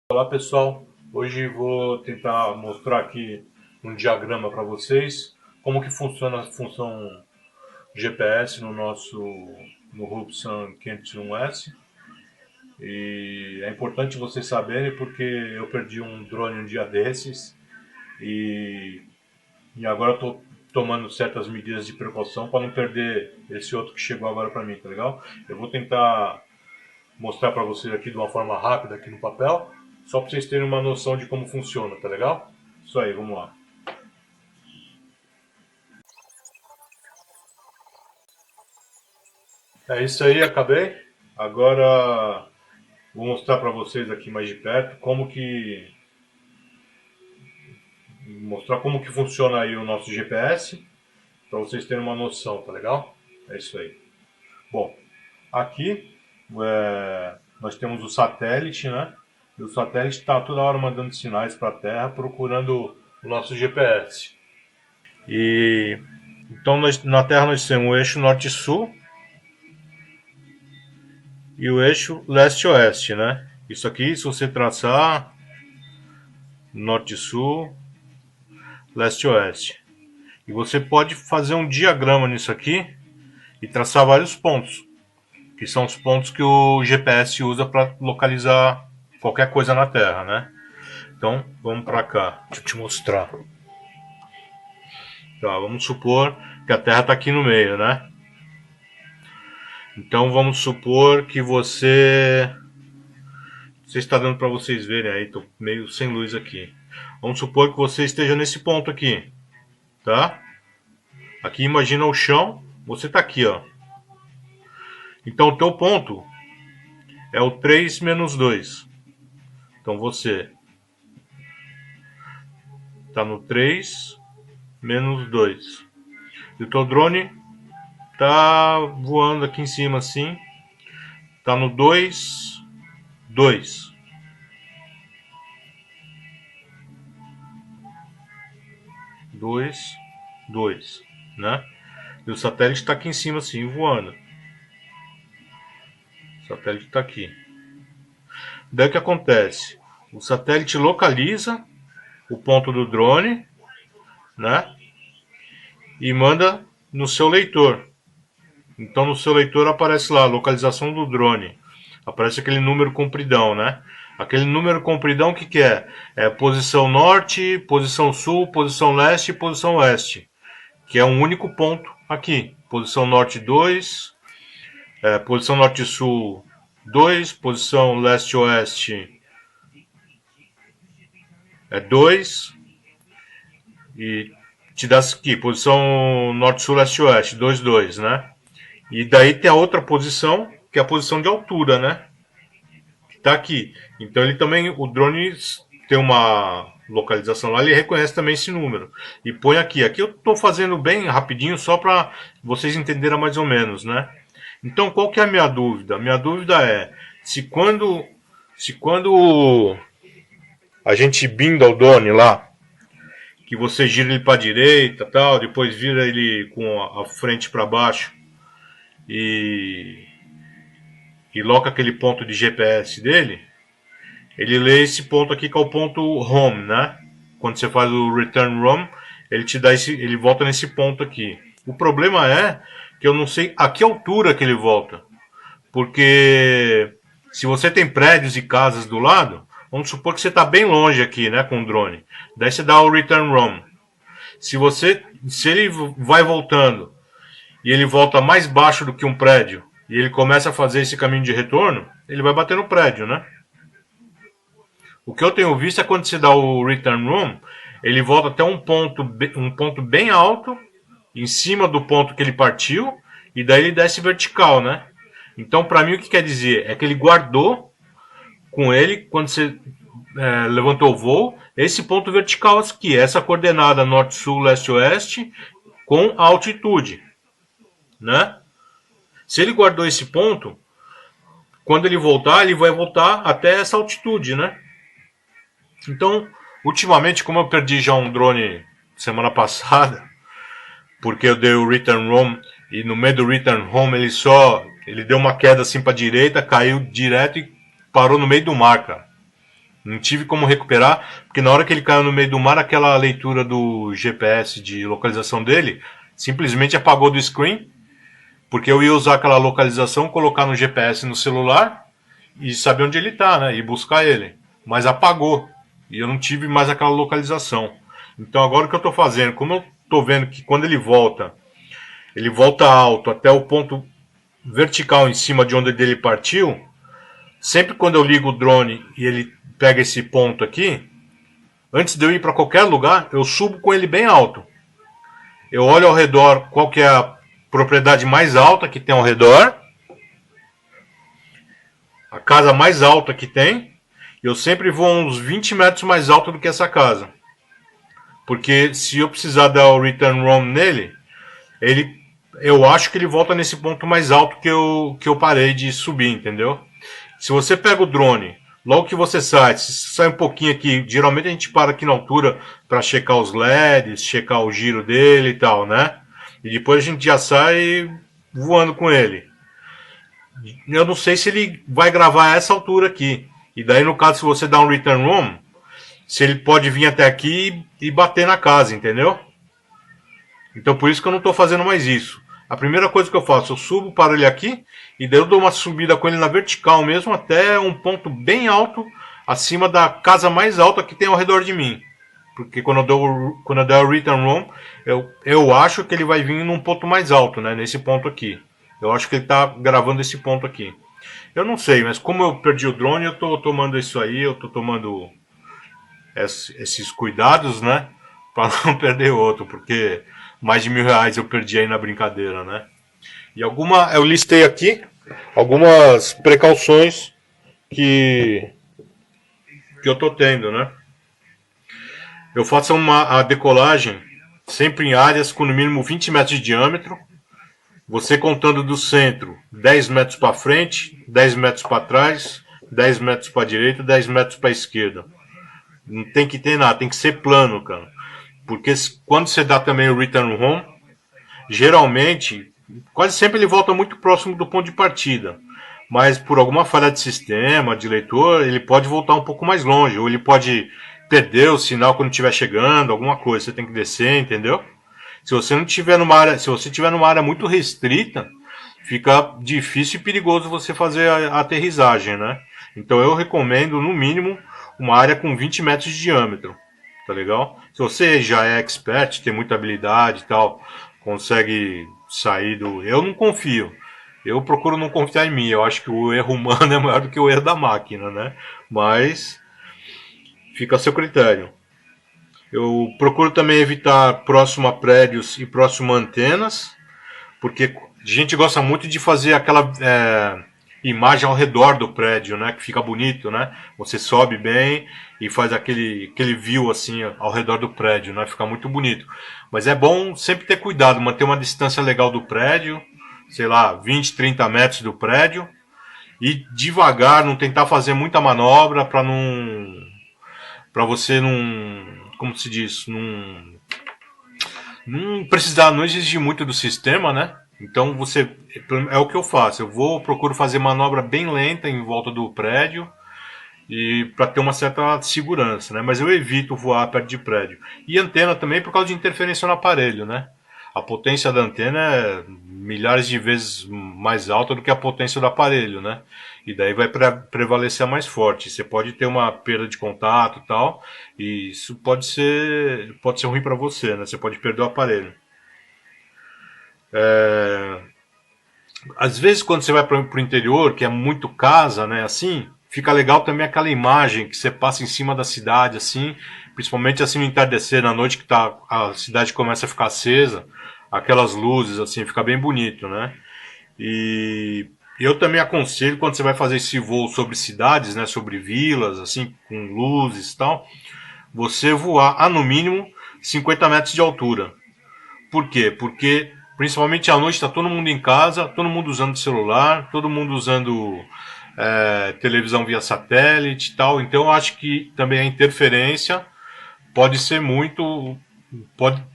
Olá pessoal, hoje vou tentar mostrar aqui um diagrama para vocês como que funciona a função GPS no Hubsan 501S. E é importante vocês saberem porque eu perdi um drone um dia desses e, e agora estou tomando certas medidas de precaução para não perder esse outro que chegou agora para mim, tá legal? Eu vou tentar mostrar para vocês aqui de uma forma rápida aqui no papel, só para vocês terem uma noção de como funciona, tá legal? Isso aí, vamos lá. É isso aí, acabei. Agora vou mostrar para vocês aqui mais de perto mostrar como que funciona aí o nosso GPS, para vocês terem uma noção, tá legal? É isso aí. Bom, aqui nós temos o satélite, né? E o satélite está toda hora mandando sinais para a Terra procurando o nosso GPS. E então na Terra nós temos o eixo norte-sul e o eixo leste-oeste, né? Isso aqui, se você traçar norte-sul, leste-oeste. E você pode fazer um diagrama nisso aqui e traçar vários pontos, que são os pontos que o GPS usa para localizar qualquer coisa na Terra, né? Então, vamos para cá. Deixa eu te mostrar. Tá, vamos supor que a Terra está aqui no meio, né? Então, vamos supor que você está dando para vocês verem aí, tô meio sem luz aqui. Vamos supor que você esteja nesse ponto aqui, tá? Aqui imagina o chão, você está aqui, ó. Então o teu ponto é o 3 menos 2. Então você está no 3 menos 2. E o teu drone tá voando aqui em cima assim. Tá no 2, 2. Dois, 2, né? E o satélite está aqui em cima assim, voando. O satélite está aqui. Daí o que acontece? O satélite localiza o ponto do drone, né? E manda no seu leitor. Então no seu leitor aparece lá, localização do drone. Aparece aquele número compridão, né? Aquele número compridão, o que é? É posição norte, posição sul, posição leste e posição oeste. Que é um único ponto aqui. Posição norte 2, posição norte-sul 2, posição leste-oeste é 2. E te dá aqui, posição norte-sul, leste-oeste, 2, 2, né? E daí tem a outra posição, que é a posição de altura, né? Que tá aqui. Então ele também, o drone tem uma localização lá, ele reconhece também esse número. E põe aqui. Aqui eu estou fazendo bem rapidinho, só para vocês entenderem mais ou menos, né? Então qual que é a minha dúvida? A minha dúvida é, se quando a gente binda o drone lá, que você gira ele para a direita, tal, depois vira ele com a frente para baixo e loca aquele ponto de GPS dele, ele lê esse ponto aqui que é o ponto home, né? Quando você faz o return home, ele te dá ele volta nesse ponto aqui. O problema é que eu não sei a que altura que ele volta, porque se você tem prédios e casas do lado, vamos supor que você está bem longe aqui, né, com o drone. Daí você dá o return home. Se ele vai voltando e ele volta mais baixo do que um prédio e ele começa a fazer esse caminho de retorno, ele vai bater no prédio, né? O que eu tenho visto é quando você dá o return home, ele volta até um ponto bem alto, em cima do ponto que ele partiu, e daí ele desce vertical, né? Então, para mim, o que quer dizer? É que ele guardou com ele, quando você levantou o voo, esse ponto vertical aqui, essa coordenada norte, sul, leste, oeste, com a altitude, né? Se ele guardou esse ponto, quando ele voltar, ele vai voltar até essa altitude, né? Então, ultimamente, como eu perdi já um drone semana passada, porque eu dei o return home e no meio do return home ele deu uma queda assim para a direita, caiu direto e parou no meio do mar, cara. Não tive como recuperar, porque na hora que ele caiu no meio do mar, aquela leitura do GPS de localização dele simplesmente apagou do screen, porque eu ia usar aquela localização, colocar no GPS no celular e saber onde ele está, né? E buscar ele. Mas apagou. E eu não tive mais aquela localização. Então agora o que eu estou fazendo, como eu estou vendo que quando ele volta alto até o ponto vertical em cima de onde ele partiu, sempre quando eu ligo o drone e ele pega esse ponto aqui, antes de eu ir para qualquer lugar, eu subo com ele bem alto. Eu olho ao redor qual que é a propriedade mais alta que tem ao redor, a casa mais alta que tem, e eu sempre vou uns 20 metros mais alto do que essa casa. Porque se eu precisar dar o return roam nele, eu acho que ele volta nesse ponto mais alto que eu parei de subir, entendeu? Se você pega o drone, logo que você sai, se sai um pouquinho aqui, geralmente a gente para aqui na altura para checar os LEDs, checar o giro dele e tal, né? E depois a gente já sai voando com ele. Eu não sei se ele vai gravar a essa altura aqui. E daí, no caso, se você dá um return roam, se ele pode vir até aqui e bater na casa, entendeu? Então por isso que eu não estou fazendo mais isso. A primeira coisa que eu faço, eu subo para ele aqui e daí eu dou uma subida com ele na vertical mesmo até um ponto bem alto, acima da casa mais alta que tem ao redor de mim. Porque quando eu der o return roam, eu acho que ele vai vir num ponto mais alto, né? Nesse ponto aqui. Eu acho que ele está gravando esse ponto aqui. Eu não sei, mas como eu perdi o drone, eu estou tomando isso aí, eu estou tomando esses cuidados, né? Para não perder outro, porque mais de R$1.000 eu perdi aí na brincadeira, né? E eu listei aqui algumas precauções que eu tô tendo, né? Eu faço a decolagem sempre em áreas com no mínimo 20 metros de diâmetro. Você contando do centro, 10 metros para frente, 10 metros para trás, 10 metros para a direita, 10 metros para a esquerda. Não tem que ter nada, tem que ser plano, cara. Porque quando você dá também o return home, geralmente, quase sempre ele volta muito próximo do ponto de partida. Mas por alguma falha de sistema, de leitor, ele pode voltar um pouco mais longe. Ou ele pode perder o sinal quando estiver chegando, alguma coisa. Você tem que descer, entendeu? Se você não tiver numa área, se você tiver numa área muito restrita, fica difícil e perigoso você fazer a aterrissagem, né? Então eu recomendo, no mínimo, uma área com 20 metros de diâmetro. Tá legal? Se você já é expert, tem muita habilidade e tal, consegue sair do... Eu não confio. Eu procuro não confiar em mim. Eu acho que o erro humano é maior do que o erro da máquina, né? Mas fica a seu critério. Eu procuro também evitar próximo a prédios e próximo a antenas, porque a gente gosta muito de fazer aquela imagem ao redor do prédio, né? Que fica bonito, né? Você sobe bem e faz aquele view assim ao redor do prédio, né? Fica muito bonito. Mas é bom sempre ter cuidado, manter uma distância legal do prédio, sei lá, 20, 30 metros do prédio, e devagar, não tentar fazer muita manobra para você não, como se diz, não precisar, não exigir muito do sistema, né? Então é o que eu faço. Procuro fazer manobra bem lenta em volta do prédio e para ter uma certa segurança, né? Mas eu evito voar perto de prédio. E antena também por causa de interferência no aparelho, né? A potência da antena é milhares de vezes mais alta do que a potência do aparelho, né? E daí vai prevalecer a mais forte. Você pode ter uma perda de contato e tal, e isso pode ser ruim para você, né? Você pode perder o aparelho. Às vezes quando você vai para o interior, que é muito casa, né, assim, fica legal também aquela imagem que você passa em cima da cidade, assim, principalmente assim no entardecer, na noite que a cidade começa a ficar acesa, aquelas luzes, assim, fica bem bonito, né? E eu também aconselho, quando você vai fazer esse voo sobre cidades, né, sobre vilas, assim, com luzes e tal, você voar a no mínimo 50 metros de altura. Por quê? Porque principalmente à noite está todo mundo em casa, todo mundo usando celular, todo mundo usando televisão via satélite e tal. Então eu acho que também a interferência pode ser muito...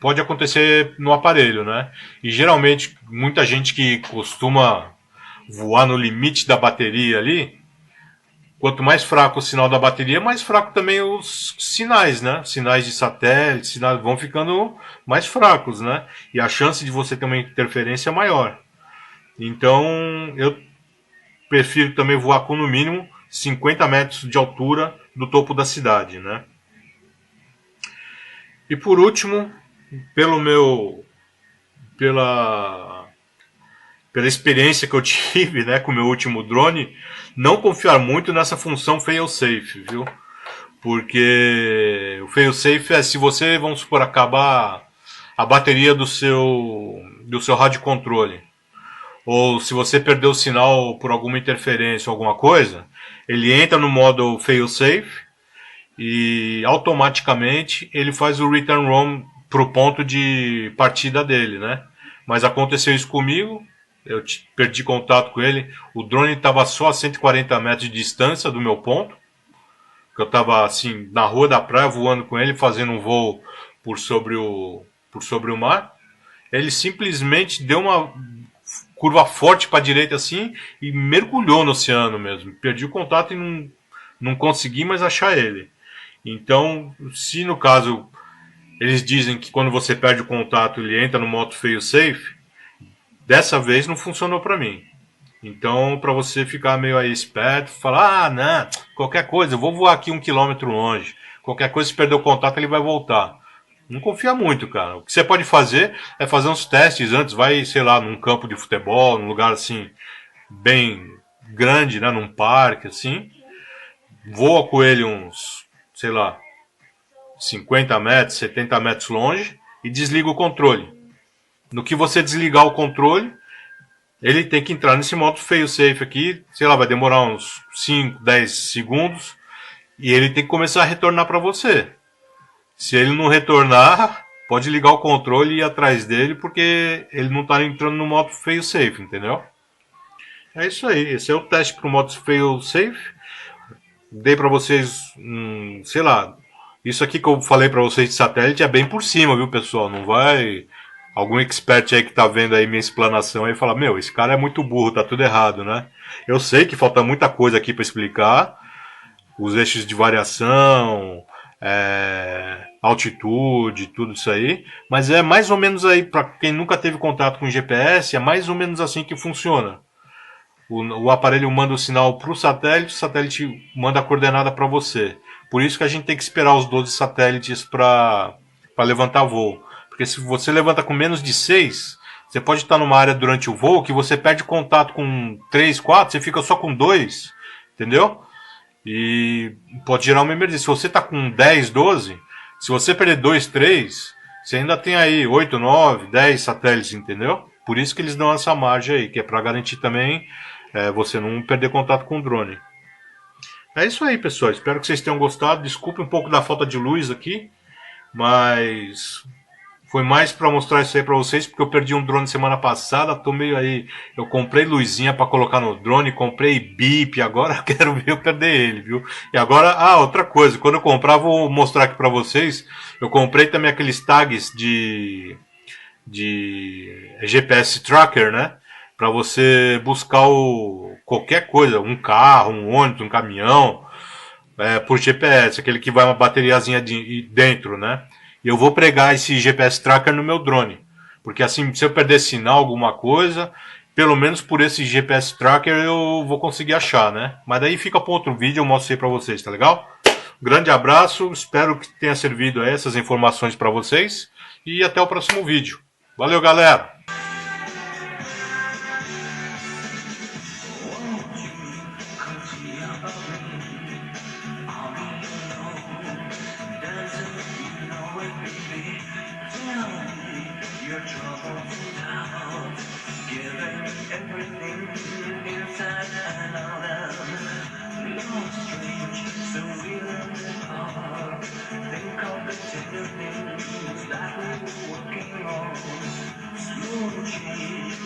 Pode acontecer no aparelho, né? E geralmente muita gente que costuma voar no limite da bateria ali, quanto mais fraco o sinal da bateria, mais fraco também os sinais, né? Sinais de satélite, sinais vão ficando mais fracos, né? E a chance de você ter uma interferência é maior. Então, eu prefiro também voar com no mínimo 50 metros de altura do topo da cidade, né? E por último, pelo meu pela pela experiência que eu tive, né, com o meu último drone, não confiar muito nessa função fail-safe, viu? Porque o fail-safe é se você, vamos supor, acabar a bateria do seu rádio controle, ou se você perdeu o sinal por alguma interferência ou alguma coisa, ele entra no modo fail-safe e automaticamente ele faz o return roam pro ponto de partida dele, né? Mas aconteceu isso comigo, eu perdi contato com ele, o drone estava só a 140 metros de distância do meu ponto, que eu estava assim na rua da praia voando com ele, fazendo um voo por sobre o mar. Ele simplesmente deu uma curva forte para a direita assim e mergulhou no oceano mesmo. Perdi o contato e não consegui mais achar ele. Então, se no caso eles dizem que quando você perde o contato ele entra no modo fail safe, dessa vez não funcionou para mim. Então, para você ficar meio aí esperto, falar, ah, não, qualquer coisa, eu vou voar aqui 1 quilômetro longe. Qualquer coisa, se perder o contato, ele vai voltar. Não confia muito, cara. O que você pode fazer é fazer uns testes antes, vai, sei lá, num campo de futebol, num lugar assim, bem grande, né, num parque, assim. Voa com ele uns, sei lá, 50 metros, 70 metros longe e desliga o controle. No que você desligar o controle, ele tem que entrar nesse modo fail-safe aqui, sei lá, vai demorar uns 5, 10 segundos e ele tem que começar a retornar para você. Se ele não retornar, pode ligar o controle e ir atrás dele porque ele não está entrando no modo fail-safe, entendeu? É isso aí, esse é o teste para o modo fail-safe. Dei para vocês, sei lá, isso aqui que eu falei para vocês de satélite é bem por cima, viu, pessoal? Não vai algum expert aí que tá vendo aí minha explanação aí fala, meu, esse cara é muito burro, tá tudo errado, né? Eu sei que falta muita coisa aqui para explicar, os eixos de variação, altitude, tudo isso aí, mas é mais ou menos aí, para quem nunca teve contato com GPS, é mais ou menos assim que funciona. O aparelho manda o sinal para o satélite manda a coordenada para você. Por isso que a gente tem que esperar os 12 satélites para levantar voo. Porque se você levanta com menos de 6, você pode estar numa área durante o voo que você perde contato com 3, 4, você fica só com 2, entendeu? E pode gerar uma emergência. Se você está com 10, 12, se você perder 2, 3, você ainda tem aí 8, 9, 10 satélites, entendeu? Por isso que eles dão essa margem aí, que é para garantir também você não perder contato com o drone. É isso aí, pessoal. Espero que vocês tenham gostado. Desculpe um pouco da falta de luz aqui, mas foi mais para mostrar isso aí para vocês, porque eu perdi um drone semana passada. Tô meio aí. Eu comprei luzinha para colocar no drone, comprei bip. Agora quero ver eu perder ele, viu? E agora, outra coisa. Quando eu comprar, vou mostrar aqui para vocês. Eu comprei também aqueles tags de GPS tracker, né? Para você buscar qualquer coisa, um carro, um ônibus, um caminhão, por GPS, aquele que vai uma bateriazinha dentro, né? E eu vou pregar esse GPS tracker no meu drone, porque assim, se eu perder sinal, alguma coisa, pelo menos por esse GPS tracker eu vou conseguir achar, né? Mas daí fica para outro vídeo, eu mostro aí para vocês, tá legal? Grande abraço, espero que tenha servido essas informações para vocês e até o próximo vídeo. Valeu, galera! Smooth change,